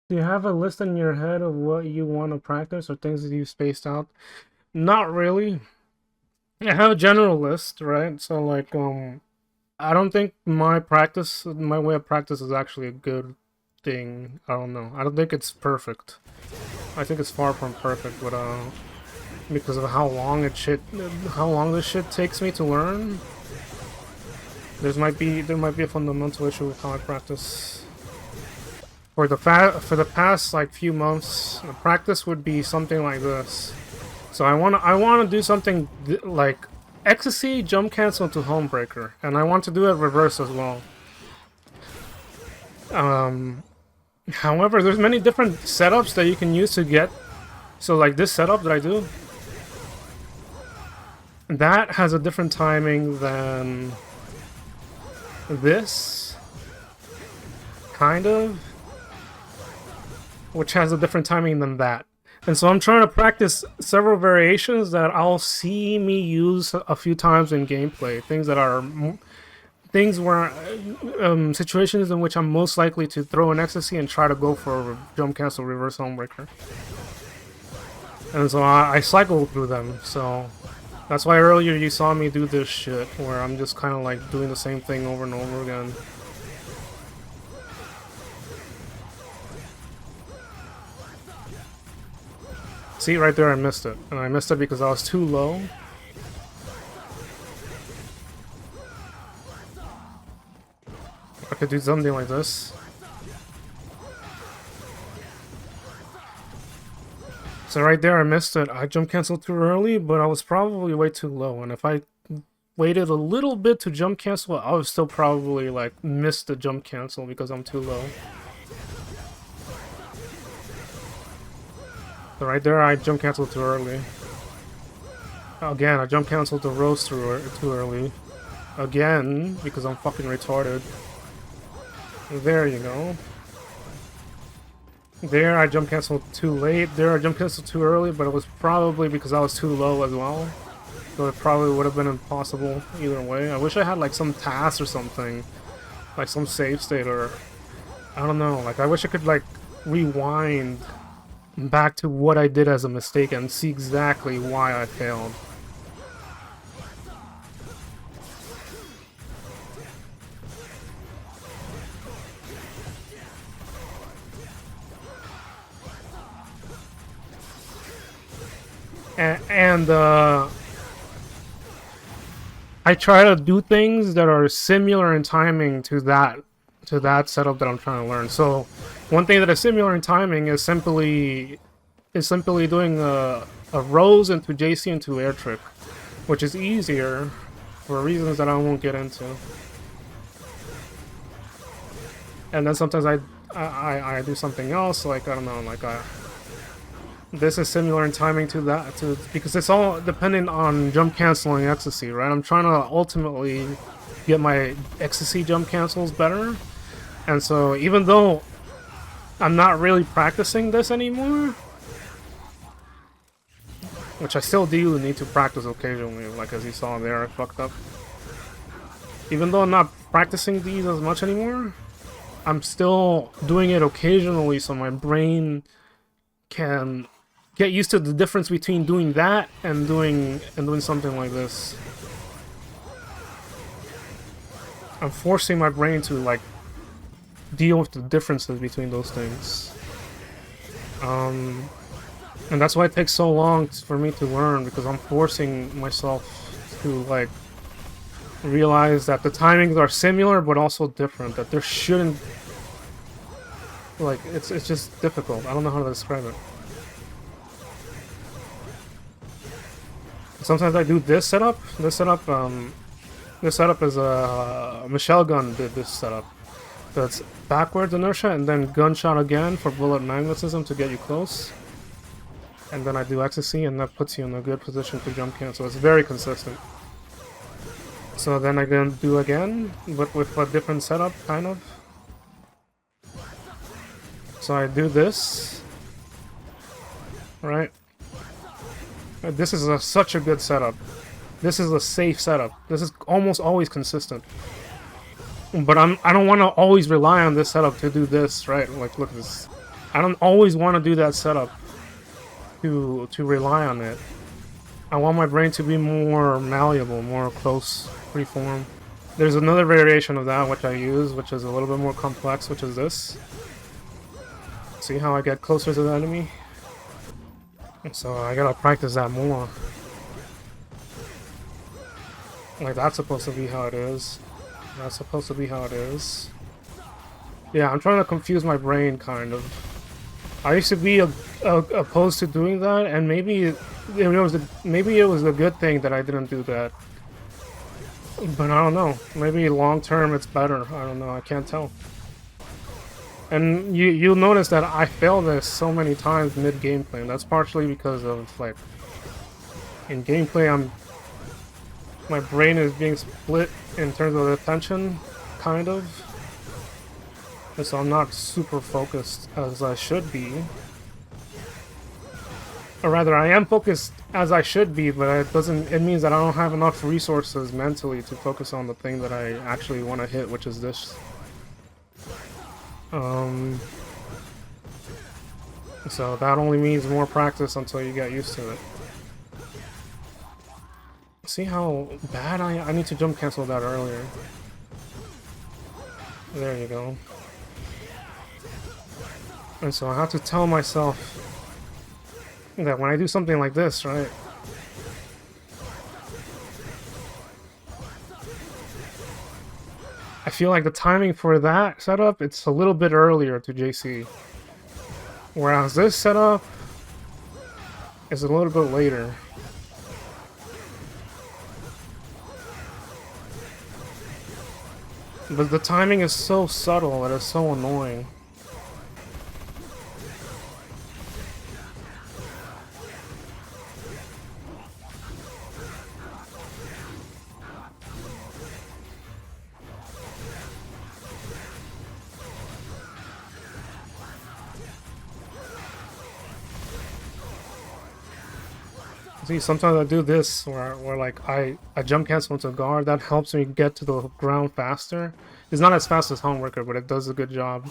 Do you have a list in your head of what you want to practice or things that you've spaced out? Not really. I have a general list, right? So like I don't think my way of practice is actually a good thing. I don't know. I don't think it's perfect. I think it's far from perfect, but because of how long this shit takes me to learn, there might be a fundamental issue with how I practice. For the past like few months, the practice would be something like this. So I wanna do something like ecstasy, jump cancel to homebreaker, and I want to do it reverse as well. Um, However, there's many different setups that you can use to get. So like this setup that I do, that has a different timing than this, kind of, which has a different timing than that. And so I'm trying to practice several variations that I'll see me use a few times in gameplay. Things where situations in which I'm most likely to throw an ecstasy and try to go for a jump cancel reverse homebreaker. And so I cycle through them. So that's why earlier you saw me do this shit where I'm just kind of like doing the same thing over and over again. See, right there I missed it. And I missed it because I was too low. I could do something like this. So right there I missed it. I jump canceled too early, but I was probably way too low. And if I waited a little bit to jump cancel, I would still probably like miss the jump cancel because I'm too low. So right there I jump canceled too early. Again, I jump canceled the roast too early. Again, because I'm fucking retarded. There you go. There, I jump canceled too late. There, I jump canceled too early, but it was probably because I was too low as well. So it probably would have been impossible either way. I wish I had like some task or something. Like some save state or... I don't know. Like I wish I could like rewind back to what I did as a mistake and see exactly why I failed. And I try to do things that are similar in timing to that setup that I'm trying to learn. So one thing that is similar in timing is simply doing a rose into JC into air trick, which is easier for reasons that I won't get into. And then sometimes I do something else, like I don't know, like this is similar in timing to that, because it's all dependent on jump canceling ecstasy, right? I'm trying to ultimately get my ecstasy jump cancels better, and so even though I'm not really practicing this anymore, which I still do need to practice occasionally, like as you saw there, I fucked up. Even though I'm not practicing these as much anymore, I'm still doing it occasionally so my brain can get used to the difference between doing that and doing something like this. I'm forcing my brain to like deal with the differences between those things. And that's why it takes so long for me to learn, because I'm forcing myself to like realize that the timings are similar but also different. That there shouldn't, like, it's just difficult. I don't know how to describe it. Sometimes I do this setup. This setup is a Michelle gun did this setup. So it's backwards inertia and then gunshot again for bullet magnetism to get you close. And then I do ecstasy and that puts you in a good position to jump cancel. It's very consistent. So then I can do again, but with a different setup, kind of. So I do this. Right? This is such a good setup. This is a safe setup. This is almost always consistent. But I don't want to always rely on this setup to do this, right? Like, look at this. I don't always want to do that setup to rely on it. I want my brain to be more malleable, more close, freeform. There's another variation of that which I use, which is a little bit more complex, which is this. See how I get closer to the enemy? So I gotta practice that more. Like, that's supposed to be how it is. That's supposed to be how it is. Yeah, I'm trying to confuse my brain, kind of. I used to be opposed to doing that, and maybe it was a good thing that I didn't do that. But I don't know. Maybe long term it's better. I don't know. I can't tell. And you'll notice that I fail this so many times mid gameplay, and that's partially because of, like, in gameplay my brain is being split in terms of attention, kind of. And so I'm not super focused as I should be. Or rather, I am focused as I should be, but it means that I don't have enough resources mentally to focus on the thing that I actually want to hit, which is this. So that only means more practice until you get used to it. See how bad I need to jump cancel that earlier. There you go. And so I have to tell myself that when I do something like this, right? I feel like the timing for that setup, it's a little bit earlier to JC. Whereas this setup is a little bit later. But the timing is so subtle and it's so annoying. See, sometimes I do this where like I jump cancel into guard. That helps me get to the ground faster. It's not as fast as Homeworker, but it does a good job.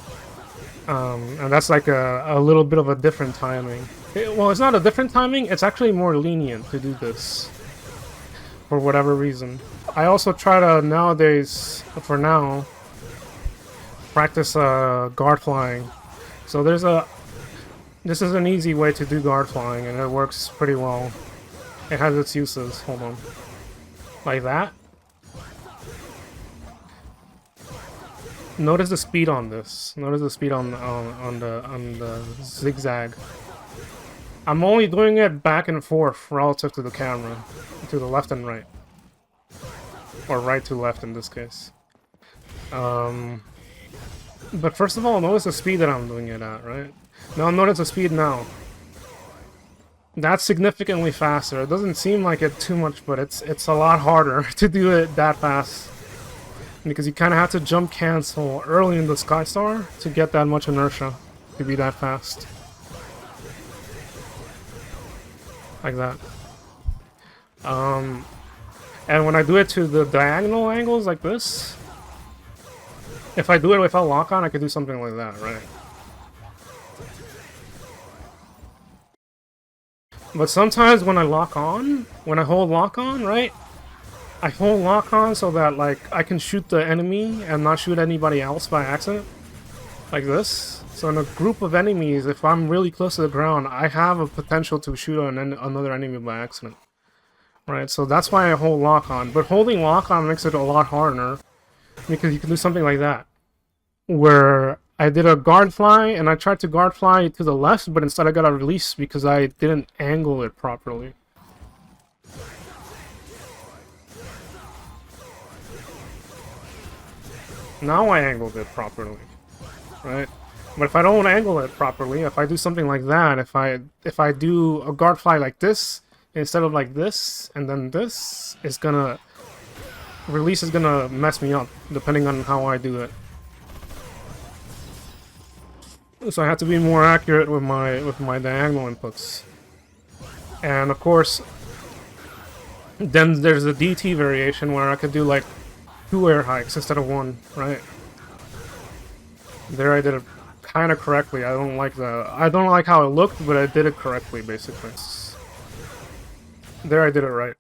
And that's like a little bit of a different timing. Well, it's not a different timing. It's actually more lenient to do this for whatever reason. I also try to nowadays, for now, practice guard flying. So this is an easy way to do guard flying, and it works pretty well. It has its uses. Hold on. Like that. Notice the speed on this. Notice the speed on the zigzag. I'm only doing it back and forth relative to the camera, to the left and right, or right to left in this case. But first of all, notice the speed that I'm doing it at, right? Now notice the speed now. That's significantly faster. It doesn't seem like it too much, but it's a lot harder to do it that fast. Because you kind of have to jump cancel early in the Skystar to get that much inertia to be that fast. Like that. And when I do it to the diagonal angles like this, if I do it without lock-on, I could do something like that, right? But sometimes when I lock on, when I hold lock on, right? I hold lock on so that, like, I can shoot the enemy and not shoot anybody else by accident. Like this. So in a group of enemies, if I'm really close to the ground, I have a potential to shoot another enemy by accident. Right, so that's why I hold lock on. But holding lock on makes it a lot harder, because you can do something like that. Where I did a guard fly, and I tried to guard fly to the left, but instead I got a release because I didn't angle it properly. Now I angled it properly, right? But if I don't angle it properly, if I do something like that, if I do a guard fly like this, instead of like this, and then this, it's gonna... Release is gonna mess me up, depending on how I do it. So I have to be more accurate with my diagonal inputs. And of course, then there's the DT variation where I could do like 2 air hikes instead of 1, right? There I did kind of correctly. I don't like how it looked, but I did it correctly, basically. There I did it right.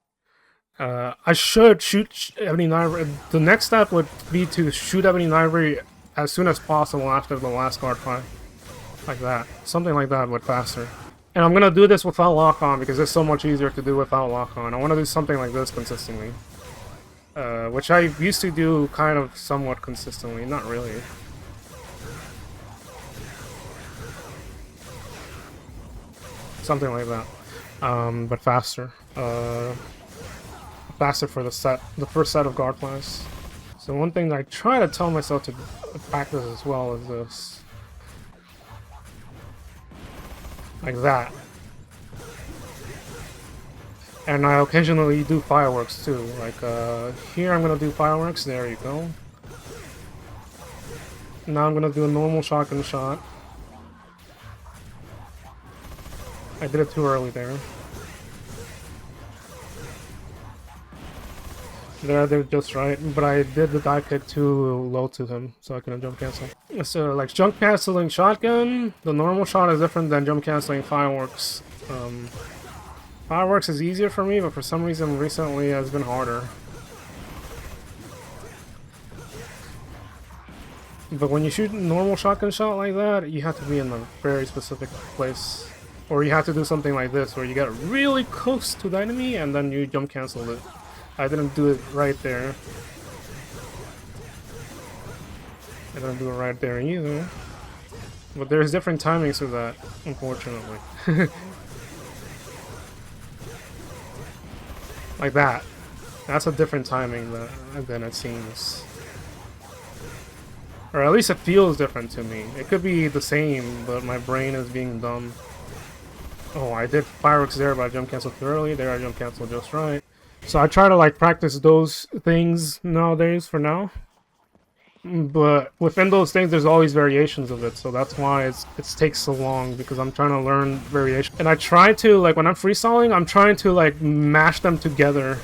I should shoot Ebony Ivory. The next step would be to shoot Ebony Ivory as soon as possible after the last guard fight. Like that. Something like that, but faster. And I'm gonna do this without lock-on because it's so much easier to do without lock-on. I want to do something like this consistently. Which I used to do kind of somewhat consistently. Not really. Something like that. But faster. Faster for the first set of guard flies. So one thing that I try to tell myself to practice as well is this. Like that. And I occasionally do fireworks too. Like here I'm gonna do fireworks, there you go. Now I'm gonna do a normal shotgun shot. I did it too early there. There I did it just right, but I did the dive kick too low to him, so I couldn't jump cancel. So like jump canceling shotgun, the normal shot is different than jump canceling fireworks. Fireworks is easier for me, but for some reason recently it's been harder. But when you shoot a normal shotgun shot like that, you have to be in a very specific place. Or you have to do something like this, where you get really close to the enemy and then you jump cancel it. I didn't do it right there. I didn't do it right there either. But there's different timings for that, unfortunately. Like that. That's a different timing than it seems. Or at least it feels different to me. It could be the same, but my brain is being dumb. Oh, I did fireworks there, but I jump canceled too early. There I jump canceled just right. So I try to like practice those things nowadays for now. But within those things there's always variations of it, so that's why it takes so long, because I'm trying to learn variation. And I try to, like when I'm freestyling, I'm trying to like mash them together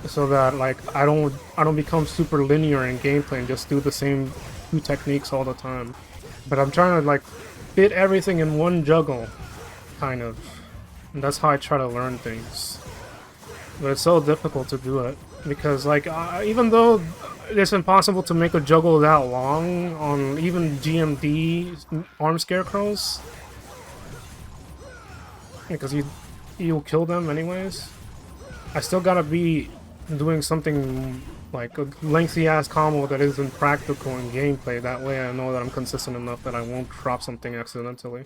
so that like I don't become super linear in gameplay and just do the same two techniques all the time. But I'm trying to like fit everything in one juggle, kind of. And that's how I try to learn things. But it's so difficult to do it. Because, like, even though it's impossible to make a juggle that long on even GMD arm scarecrows, because you'll kill them anyways, I still gotta be doing something like a lengthy-ass combo that isn't practical in gameplay. That way I know that I'm consistent enough that I won't drop something accidentally.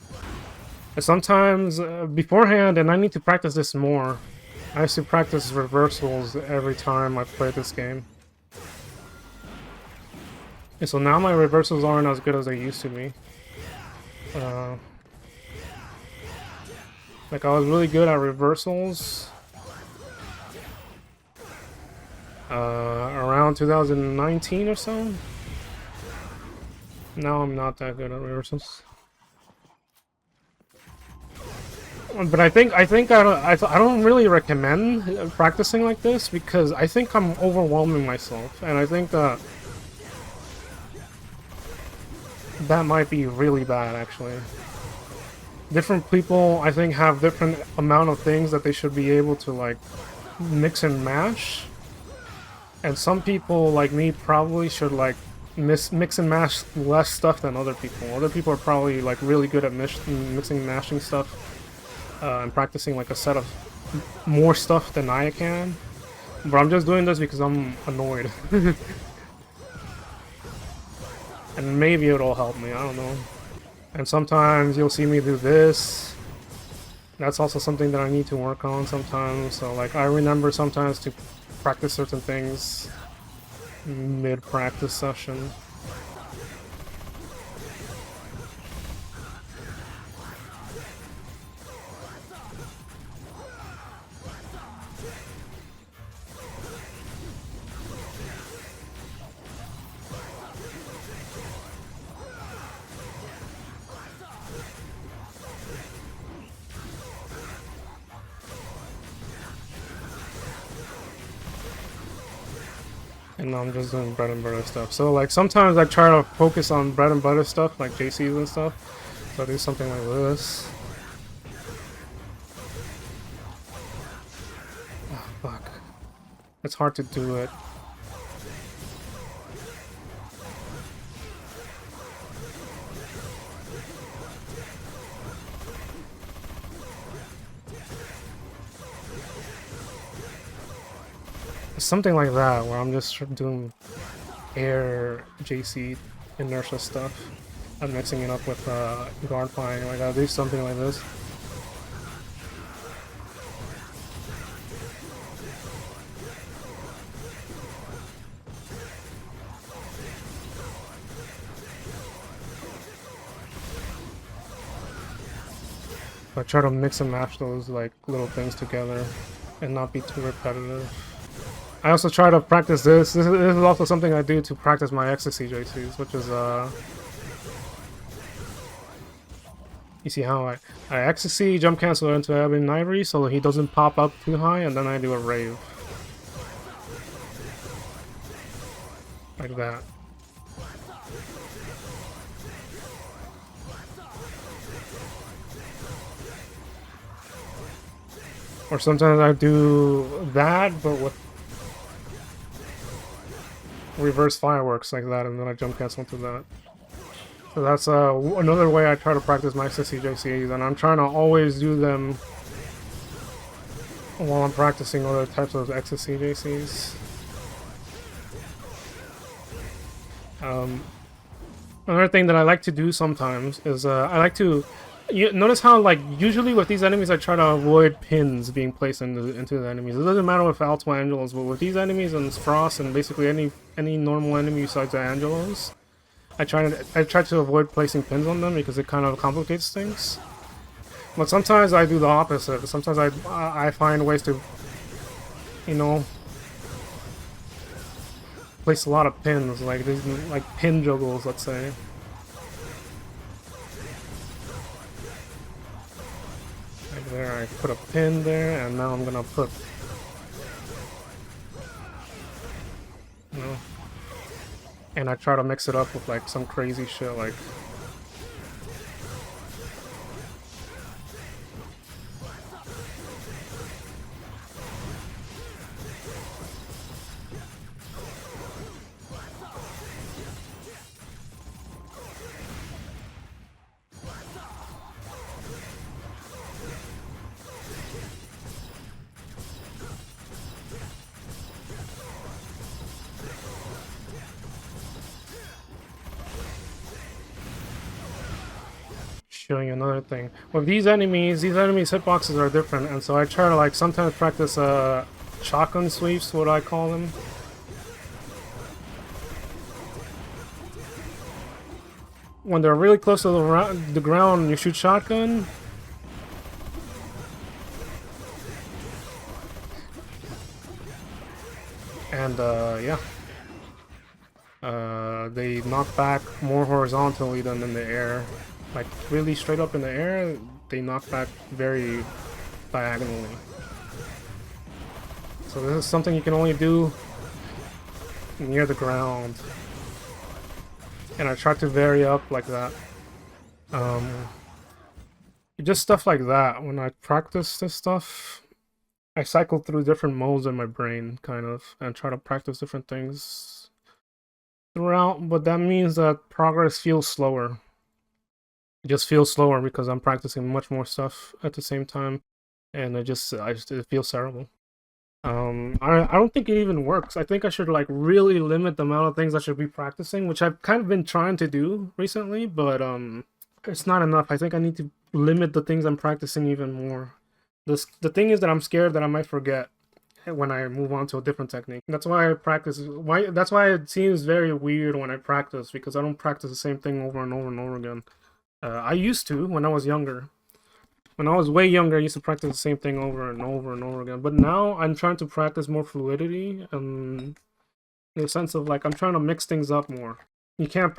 And sometimes, beforehand, and I need to practice this more, I used to practice reversals every time I played this game. And so now my reversals aren't as good as they used to be. Like I was really good at reversals around 2019 or so. Now I'm not that good at reversals. But I don't really recommend practicing like this, because I think I'm overwhelming myself, and I think that might be really bad, actually. Different people, I think, have different amount of things that they should be able to like mix and match, and some people like me probably should like mix and match less stuff than other people. Other people are probably like really good at mixing and mashing stuff. And practicing like a set of more stuff than I can, but I'm just doing this because I'm annoyed. And maybe it'll help me, I don't know. And sometimes you'll see me do this. That's also something that I need to work on sometimes. So like I remember sometimes to practice certain things mid-practice session. And now I'm just doing bread and butter stuff. So like sometimes I try to focus on bread and butter stuff, like JCs and stuff. So I do something like this. Oh, fuck. It's hard to do it. Something like that, where I'm just doing air JC inertia stuff. I'm mixing it up with guard flying. Like I'll do something like this. I try to mix and match those like little things together and not be too repetitive. I also try to practice this. This is also something I do to practice my ecstasy JCs, which is you see how I ecstasy jump cancel into Ebony Ivory so he doesn't pop up too high, and then I do a rave like that. Or sometimes I do that, but with reverse fireworks like that, and then I jump cancel into that. So that's another way I try to practice my CCJCs, and I'm trying to always do them while I'm practicing other types of XCJCs. Another thing that I like to do sometimes is I like to notice how like usually with these enemies I try to avoid pins being placed into the enemies. It doesn't matter with Alto Angelos, but with these enemies and Frost and basically any normal enemy besides the Angelos, I try to avoid placing pins on them because it kind of complicates things. But sometimes I do the opposite. Sometimes I find ways to, you know, place a lot of pins, like these like pin juggles, let's say. Like there, I put a pin there, and now I'm gonna put, you know, and I try to mix it up with like some crazy shit, like. Showing you another thing. With these enemies hitboxes are different, and so I try to like sometimes practice shotgun sweeps, what I call them. When they're really close to the ground, you shoot shotgun. And yeah. They knock back more horizontally than in the air. Like really straight up in the air, they knock back very diagonally. So this is something you can only do near the ground. And I try to vary up like that. Just stuff like that. When I practice this stuff, I cycle through different modes in my brain, kind of, and try to practice different things throughout, but that means that progress feels slower. It just feels slower because I'm practicing much more stuff at the same time, and it feels terrible. I don't think it even works. I think I should like really limit the amount of things I should be practicing, which I've kind of been trying to do recently, but it's not enough. I think I need to limit the things I'm practicing even more. The thing is that I'm scared that I might forget when I move on to a different technique. That's why I practice. That's why it seems very weird when I practice, because I don't practice the same thing over and over and over again. I used to when I was younger. When I was way younger, I used to practice the same thing over and over and over again. But now I'm trying to practice more fluidity, in the sense of like I'm trying to mix things up more. You can't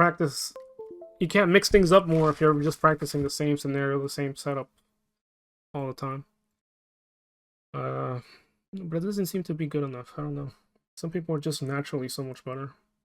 mix things up more if you're just practicing the same scenario, the same setup all the time. But it doesn't seem to be good enough. I don't know. Some people are just naturally so much better.